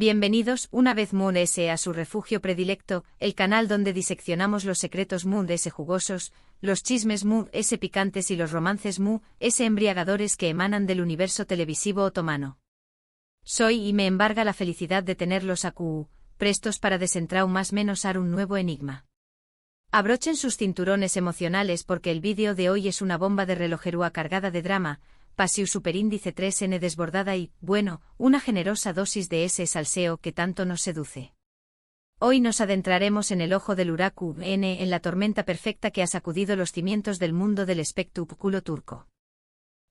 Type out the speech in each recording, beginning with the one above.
Bienvenidos una vez Moon S a su refugio predilecto, el canal donde diseccionamos los secretos Moon S jugosos, los chismes Moon S picantes y los romances Moon S embriagadores que emanan del universo televisivo otomano. Soy y me embarga la felicidad de tenerlos aquí, prestos para desentraumasar un nuevo enigma. Abrochen sus cinturones emocionales porque el vídeo de hoy es una bomba de relojería cargada de drama, pasión superíndice 3N desbordada y, bueno, una generosa dosis de ese salseo que tanto nos seduce. Hoy nos adentraremos en el ojo del huracán en la tormenta perfecta que ha sacudido los cimientos del mundo del espectáculo turco.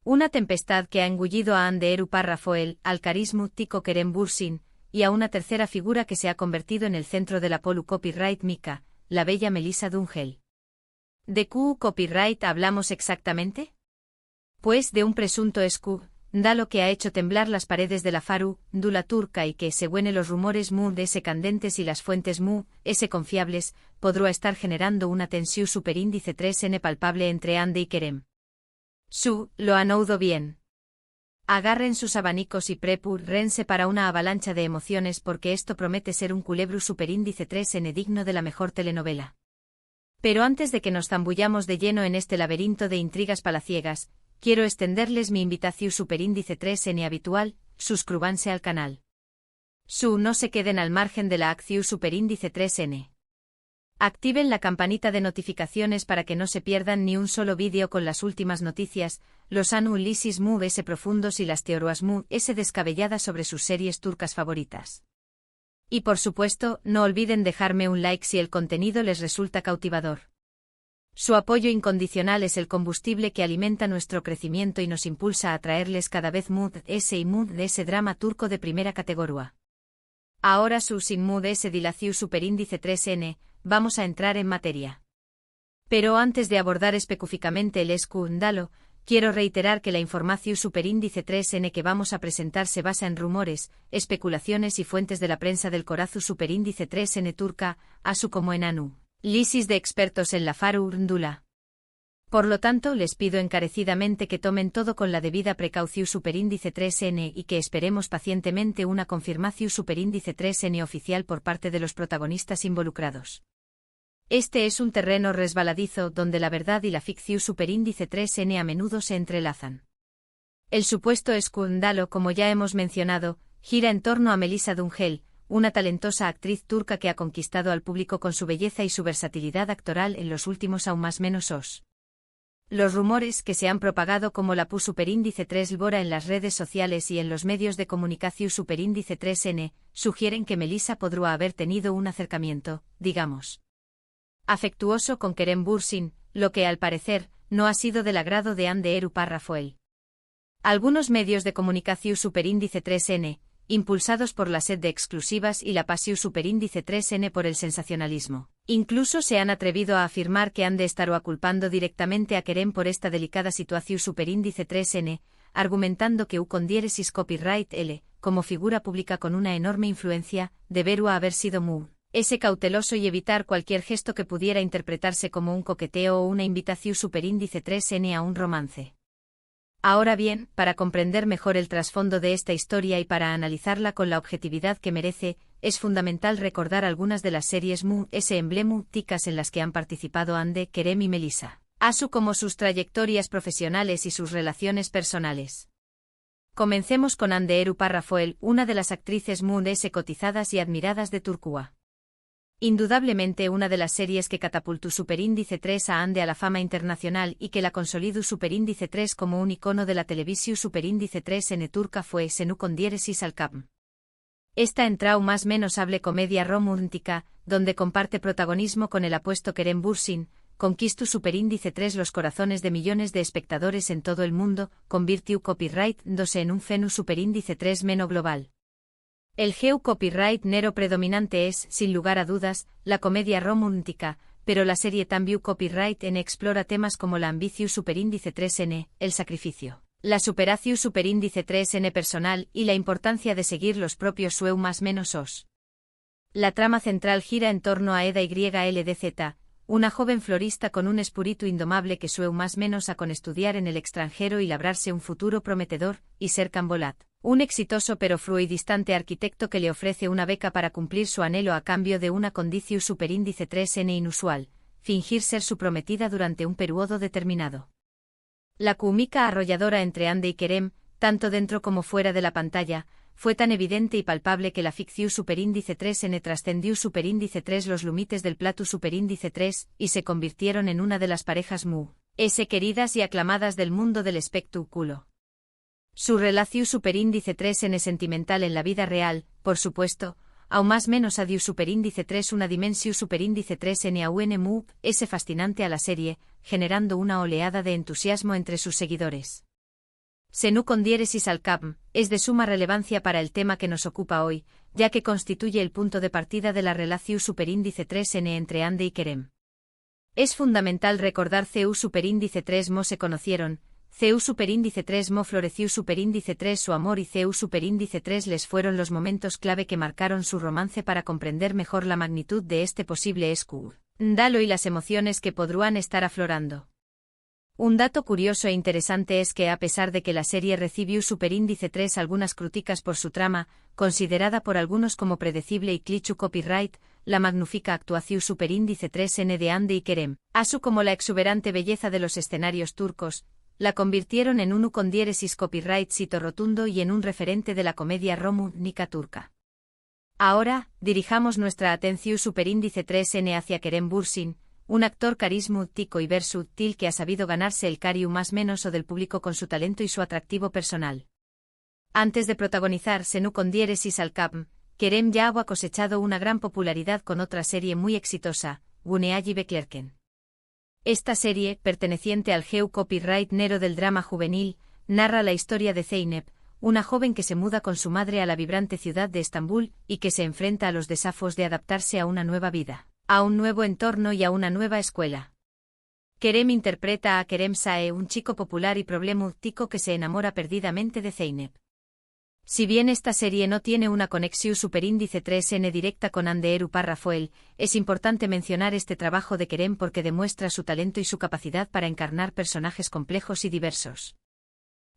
Una tempestad que ha engullido a Hande Erupar Rafael, al carisma tico Kerem Bürsin, y a una tercera figura que se ha convertido en el centro de la polu copyright Mika, la bella Melissa Dungel. ¿De qué copyright hablamos exactamente? Pues de un presunto escándalo que ha hecho temblar las paredes de la farándula turca y que, según los rumores Moon S candentes y las fuentes Moon S confiables, podrá estar generando una tensión superíndice 3N palpable entre Hande y Kerem. Lo han oído bien. Agarren sus abanicos y prepárense para una avalancha de emociones porque esto promete ser un culebro superíndice 3N digno de la mejor telenovela. Pero antes de que nos zambullamos de lleno en este laberinto de intrigas palaciegas, quiero extenderles mi invitación superíndice 3N habitual, suscríbanse al canal. No se queden al margen de la acción superíndice 3N. Activen la campanita de notificaciones para que no se pierdan ni un solo vídeo con las últimas noticias, los análisis Moon S profundos y las teorías Moon S descabelladas sobre sus series turcas favoritas. Y por supuesto, no olviden dejarme un like si el contenido les resulta cautivador. Su apoyo incondicional es el combustible que alimenta nuestro crecimiento y nos impulsa a traerles cada vez Moon S y Moon S drama turco de primera categoría. Ahora sin Moon S dilación superíndice 3N, vamos a entrar en materia. Pero antes de abordar específicamente el escándalo, quiero reiterar que la información superíndice 3N que vamos a presentar se basa en rumores, especulaciones y fuentes de la prensa del corazón superíndice 3N turca, así como en análisis de expertos en la farándula. Por lo tanto, les pido encarecidamente que tomen todo con la debida precaución superíndice 3N y que esperemos pacientemente una confirmación superíndice 3N oficial por parte de los protagonistas involucrados. Este es un terreno resbaladizo donde la verdad y la ficción superíndice 3N a menudo se entrelazan. El supuesto escándalo, como ya hemos mencionado, gira en torno a Melissa Dungel, una talentosa actriz turca que ha conquistado al público con su belleza y su versatilidad actoral en los últimos aún más menos os. Los rumores que se han propagado como la PU superíndice 3 Lbora en las redes sociales y en los medios de comunicación superíndice 3N, sugieren que Melissa podría haber tenido un acercamiento, digamos, afectuoso con Kerem Bürsin, lo que al parecer, no ha sido del agrado de Hande Erupar Rafael. Algunos medios de comunicación superíndice 3N, impulsados por la sed de exclusivas y la pasión superíndice 3N por el sensacionalismo, incluso se han atrevido a afirmar que Hande estará culpando directamente a Kerem por esta delicada situación superíndice 3N, argumentando que con diéresis copyright L, como figura pública con una enorme influencia, debería haber sido Moon S cauteloso y evitar cualquier gesto que pudiera interpretarse como un coqueteo o una invitación superíndice 3N a un romance. Ahora bien, para comprender mejor el trasfondo de esta historia y para analizarla con la objetividad que merece, es fundamental recordar algunas de las series Moon S emblemáticas en las que han participado Hande, Kerem y Melissa, así como sus trayectorias profesionales y sus relaciones personales. Comencemos con Hande Erupar Rafael, una de las actrices Moon S cotizadas y admiradas de Turquía. Indudablemente una de las series que catapultó superíndice 3 a Hande a la fama internacional y que la consolidó superíndice 3 como un icono de la televisión superíndice 3N turca fue Senu con diéresis al Kapm. Esta entrao más menos hable comedia romántica, donde comparte protagonismo con el apuesto Kerem Bürsin, conquistó superíndice 3 los corazones de millones de espectadores en todo el mundo, convirtió copyright dándose en un fenómeno superíndice 3 meno global. El copyright nero predominante es, sin lugar a dudas, la comedia romántica, pero la serie también copyright N explora temas como la ambición superíndice 3N, el sacrificio, la superación superíndice 3N personal y la importancia de seguir los propios sueños más menos os. La trama central gira en torno a Eda YLDZ, una joven florista con un espíritu indomable que sueña más menos a con estudiar en el extranjero y labrarse un futuro prometedor, y ser cambolat. Un exitoso pero frío y distante arquitecto que le ofrece una beca para cumplir su anhelo a cambio de una condicio superíndice 3n inusual, fingir ser su prometida durante un periodo determinado. La química arrolladora entre Andy y Kerem, tanto dentro como fuera de la pantalla, fue tan evidente y palpable que la ficción superíndice 3n trascendió superíndice 3 los límites del plato superíndice 3 y se convirtieron en una de las parejas queridas y aclamadas del mundo del espectáculo. Su relación superíndice 3n sentimental en la vida real, por supuesto, aún más menos adiu superíndice 3 una dimensión superíndice 3n aún es fascinante a la serie, generando una oleada de entusiasmo entre sus seguidores. Senu con diéresis al cap, es de suma relevancia para el tema que nos ocupa hoy, ya que constituye el punto de partida de la relación superíndice 3n entre Andy y Kerem. Es fundamental recordar CU superíndice 3 mo se conocieron, CU superíndice 3 mo floreció superíndice 3 su amor y CU superíndice 3 les fueron los momentos clave que marcaron su romance para comprender mejor la magnitud de este posible escándalo y las emociones que podrían estar aflorando. Un dato curioso e interesante es que a pesar de que la serie recibió superíndice 3 algunas críticas por su trama, considerada por algunos como predecible y cliché copyright, la magnífica actuación superíndice 3n de Andy y Kerem, así como la exuberante belleza de los escenarios turcos, la convirtieron en un con diéresis copyright sito rotundo y en un referente de la comedia romántica turca. Ahora, dirijamos nuestra atención superíndice 3n hacia Kerem Bürsin, un actor carismático y versátil que ha sabido ganarse el cariño más menos o del público con su talento y su atractivo personal. Antes de protagonizar Senu con diéresis al cap, Kerem ya ha cosechado una gran popularidad con otra serie muy exitosa, Guneaji Beklerken. Esta serie, perteneciente al GEU copyright nero del drama juvenil, narra la historia de Zeynep, una joven que se muda con su madre a la vibrante ciudad de Estambul y que se enfrenta a los desafíos de adaptarse a una nueva vida, a un nuevo entorno y a una nueva escuela. Kerem interpreta a Kerem Sae, un chico popular y problemático que se enamora perdidamente de Zeynep. Si bien esta serie no tiene una conexión superíndice 3n directa con Anderu Rafael, es importante mencionar este trabajo de Kerem porque demuestra su talento y su capacidad para encarnar personajes complejos y diversos.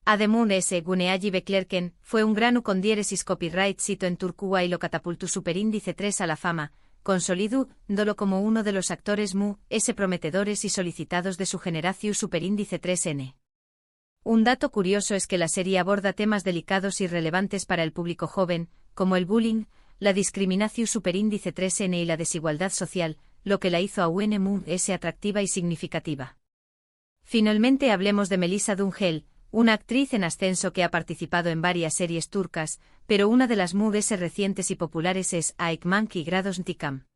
Ademun S. Guneaji Beklerken fue un gran con diéresis copyright sito en Turquía y lo catapultó superíndice 3 a la fama, consolidándolo como uno de los actores prometedores y solicitados de su generación superíndice 3n. Un dato curioso es que la serie aborda temas delicados y relevantes para el público joven, como el bullying, la discriminación superíndice 3n y la desigualdad social, lo que la hizo aún atractiva y significativa. Finalmente hablemos de Melisa Dungel, una actriz en ascenso que ha participado en varias series turcas, pero una de las más recientes y populares es Aikmank y Grados Ntikam.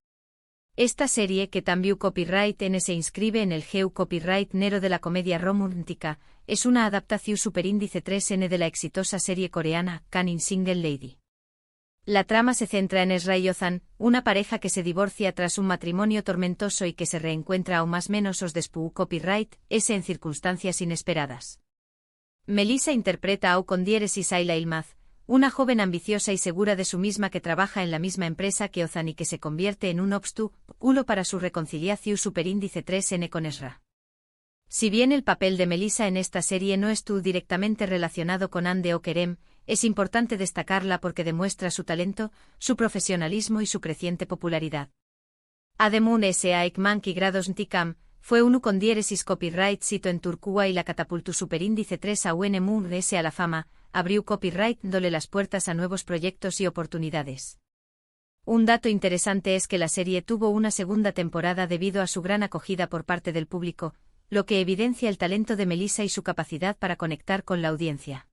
Esta serie, que también copyright n se inscribe en el GEU copyright nero de la comedia romántica, es una adaptación superíndice 3n de la exitosa serie coreana Canin Single Lady. La trama se centra en Esra y Ozan, una pareja que se divorcia tras un matrimonio tormentoso y que se reencuentra o más menos os después copyright en circunstancias inesperadas. Melisa interpreta a con diéresis Ayla Ilmaz, una joven ambiciosa y segura de sí misma que trabaja en la misma empresa que Ozan y que se convierte en un obstáculo para su reconciliación superíndice 3n con Esra. Si bien el papel de Melisa en esta serie no estuvo directamente relacionado con Ande o Kerem, es importante destacarla porque demuestra su talento, su profesionalismo y su creciente popularidad. Ademun S. Aikmank y Grados Ntikam fue uno con diéresis copyright sito en Turquía y la catapultó superíndice 3 a UNMUN S a la fama, abrió copyright dándole las puertas a nuevos proyectos y oportunidades. Un dato interesante es que la serie tuvo una segunda temporada debido a su gran acogida por parte del público, lo que evidencia el talento de Melisa y su capacidad para conectar con la audiencia.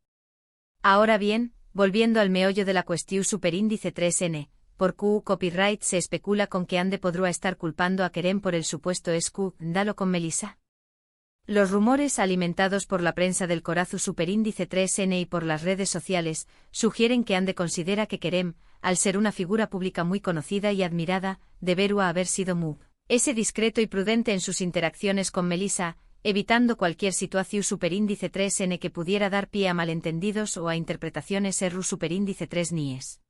Ahora bien, volviendo al meollo de la cuestión superíndice 3n, por Q copyright se especula con que Ande podría estar culpando a Kerem por el supuesto escándalo con Melisa. Los rumores alimentados por la prensa del Corazu superíndice 3n y por las redes sociales sugieren que Ande considera que Kerem, al ser una figura pública muy conocida y admirada, debería haber sido discreto y prudente en sus interacciones con Melisa, evitando cualquier situación superíndice 3n que pudiera dar pie a malentendidos o a interpretaciones erru superíndice 3 nies.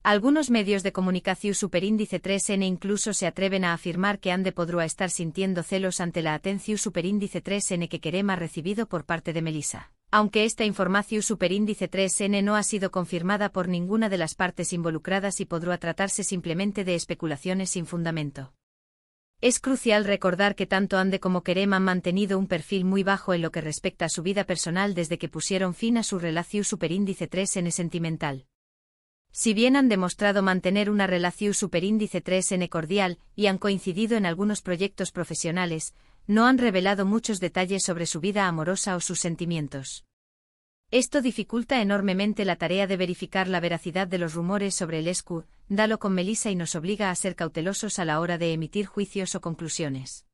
Algunos medios de comunicación superíndice 3n incluso se atreven a afirmar que Ande podría estar sintiendo celos ante la atención superíndice 3n que Kerem ha recibido por parte de Melisa, Aunque esta información superíndice 3N no ha sido confirmada por ninguna de las partes involucradas y podrá tratarse simplemente de especulaciones sin fundamento. Es crucial recordar que tanto Ande como Kerem han mantenido un perfil muy bajo en lo que respecta a su vida personal desde que pusieron fin a su relación superíndice 3N sentimental. Si bien han demostrado mantener una relación superíndice 3N cordial y han coincidido en algunos proyectos profesionales, no han revelado muchos detalles sobre su vida amorosa o sus sentimientos. Esto dificulta enormemente la tarea de verificar la veracidad de los rumores sobre el escándalo con Melissa y nos obliga a ser cautelosos a la hora de emitir juicios o conclusiones.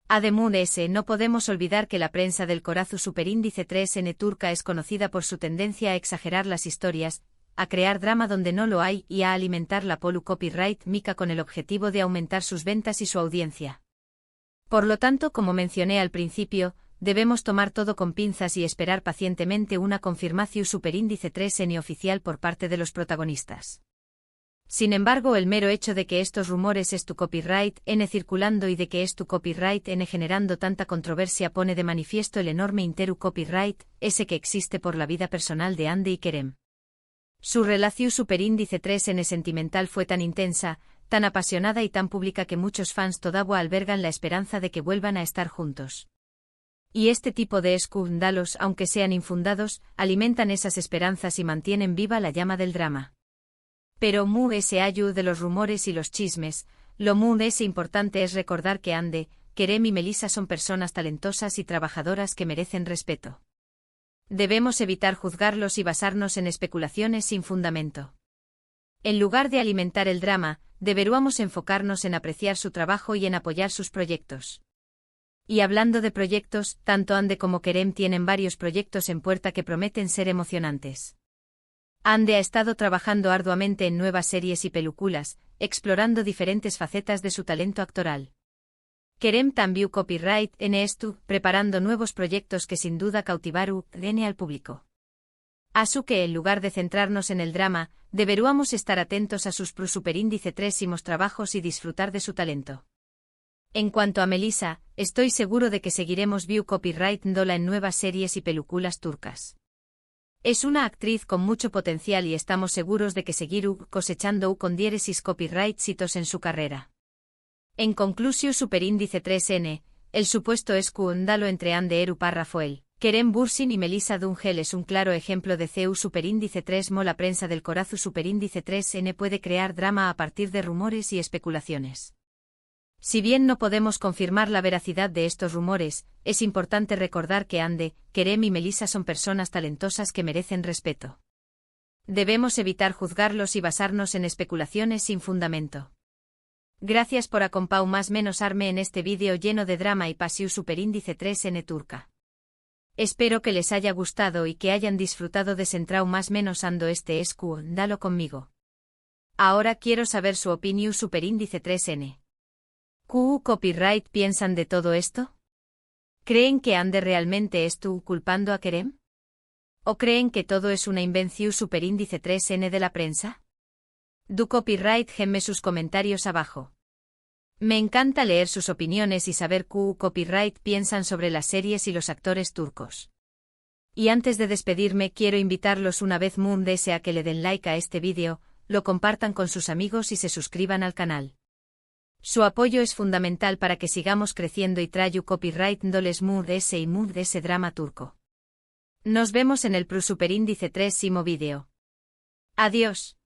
Además, no podemos olvidar que la prensa del corazón superíndice 3N turca es conocida por su tendencia a exagerar las historias, a crear drama donde no lo hay y a alimentar la polu copyright mica con el objetivo de aumentar sus ventas y su audiencia. Por lo tanto, como mencioné al principio, debemos tomar todo con pinzas y esperar pacientemente una confirmación superíndice 3N oficial por parte de los protagonistas. Sin embargo, el mero hecho de que estos rumores es tu copyright N circulando y de que es tu copyright N generando tanta controversia pone de manifiesto el enorme interu copyright ese que existe por la vida personal de Ande y Kerem. Su relación superíndice 3N sentimental fue tan intensa, tan apasionada y tan pública que muchos fans todavía albergan la esperanza de que vuelvan a estar juntos. Y este tipo de escándalos, aunque sean infundados, alimentan esas esperanzas y mantienen viva la llama del drama. Pero ese ayu de los rumores y los chismes, lo ese importante es recordar que Ande, Kerem y Melissa son personas talentosas y trabajadoras que merecen respeto. Debemos evitar juzgarlos y basarnos en especulaciones sin fundamento. En lugar de alimentar el drama, deberíamos enfocarnos en apreciar su trabajo y en apoyar sus proyectos. Y hablando de proyectos, tanto Ande como Kerem tienen varios proyectos en puerta que prometen ser emocionantes. Ande ha estado trabajando arduamente en nuevas series y películas, explorando diferentes facetas de su talento actoral. Kerem también copyright en esto, preparando nuevos proyectos que sin duda cautivaru al público. Así que en lugar de centrarnos en el drama, deberíamos estar atentos a sus superíndice 3 trabajos y disfrutar de su talento. En cuanto a Melissa, estoy seguro de que seguiremos view copyright dola en nuevas series y películas turcas. Es una actriz con mucho potencial y estamos seguros de que seguirá cosechando con diéresis copyright hitos en su carrera. En conclusión superíndice 3N, el supuesto escándalo entre Ande Eru Rafael, Kerem Bürsin y Melissa Dungel es un claro ejemplo de CEU superíndice 3 la prensa del corazón superíndice 3N puede crear drama a partir de rumores y especulaciones. Si bien no podemos confirmar la veracidad de estos rumores, es importante recordar que Ande, Kerem y Melissa son personas talentosas que merecen respeto. Debemos evitar juzgarlos y basarnos en especulaciones sin fundamento. Gracias por acompañar más menos arme en este vídeo lleno de drama y pasión superíndice 3N turca. Espero que les haya gustado y que hayan disfrutado de centrar más menos ando este escándalo conmigo. Ahora quiero saber su opinión superíndice 3N. ¿Qué copyright piensan de todo esto? ¿Creen que Ande realmente estuvo culpando a Kerem? ¿O creen que todo es una invención superíndice 3N de la prensa? Du copyright gemme sus comentarios abajo. Me encanta leer sus opiniones y saber qué copyright piensan sobre las series y los actores turcos. Y antes de despedirme quiero invitarlos una vez más a que le den like a este vídeo, lo compartan con sus amigos y se suscriban al canal. Su apoyo es fundamental para que sigamos creciendo y traigo copyright doles ese y ese drama turco. Nos vemos en el superíndice 3 vídeo. Adiós.